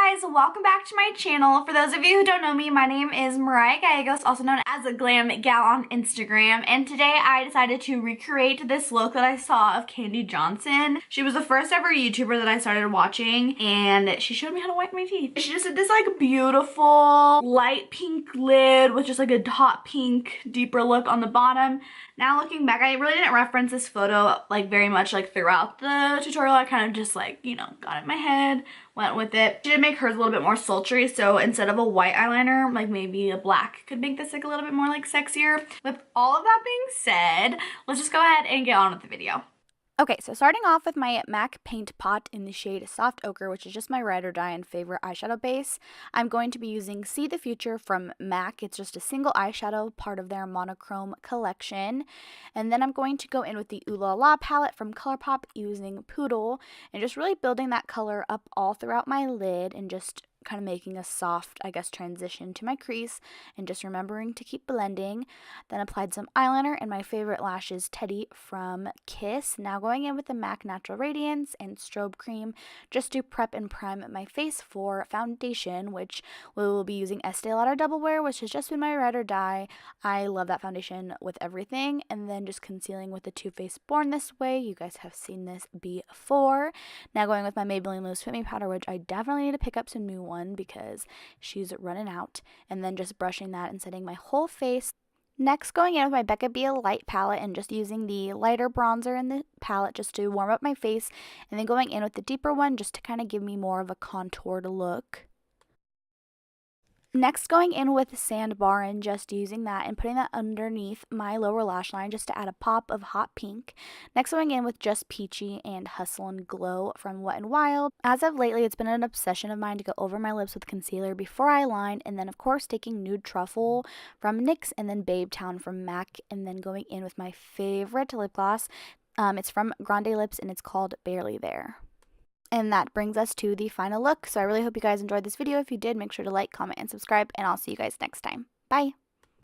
guys, welcome back to my channel. For those of you who don't know me, my name is Mariah Gallegos, also known as a Glam Gal on Instagram, and today I decided to recreate this look that I saw of Kandee Johnson. She was the first ever YouTuber that I started watching, and she showed me how to whiten my teeth. She just did this like beautiful light pink lid with just like a hot pink deeper look on the bottom. Now looking back, I really didn't reference this photo like very much like throughout the tutorial. I kind of just like, you know, got it in my head, went with it. She did make hers a little bit more sultry, so instead of a white eyeliner, like maybe a black could make this like a little bit more like sexier. With all of that being said, let's just go ahead and get on with the video. Okay, so starting off with my MAC Paint Pot in the shade Soft Ochre, which is just my ride or die and favorite eyeshadow base, I'm going to be using See the Future from MAC. It's just a single eyeshadow, part of their monochrome collection. And then I'm going to go in with the Ooh La La palette from ColourPop using Poodle, and just really building that color up all throughout my lid and just kind of making a soft, I guess, transition to my crease and just remembering to keep blending. Then applied some eyeliner and my favorite lashes, Teddy from Kiss. Now going in with the MAC Natural Radiance and Strobe Cream just to prep and prime my face for foundation, which we will be using Estee Lauder Double Wear, which has just been my ride or die. I love that foundation with everything. And then just concealing with the Too Faced Born This Way. You guys have seen this before. Now going with my Maybelline Loose Fit Me powder, which I definitely need to pick up some new ones because she's running out, and then just brushing that and setting my whole face. Next, going in with my Becca Beal Light palette and just using the lighter bronzer in the palette just to warm up my face, and then going in with the deeper one just to kind of give me more of a contoured look. Next, going in with Sandbar and just using that and putting that underneath my lower lash line just to add a pop of hot pink. Next, going in with just Peachy and Hustle and Glow from Wet n Wild. As of lately, it's been an obsession of mine to go over my lips with concealer before I line, and then of course taking Nude Truffle from NYX and then Babe Town from MAC, and then going in with my favorite lip gloss. It's from Grande Lips and it's called Barely There. And that brings us to the final look. So I really hope you guys enjoyed this video. If you did, make sure to like, comment, and subscribe, and I'll see you guys next time. Bye!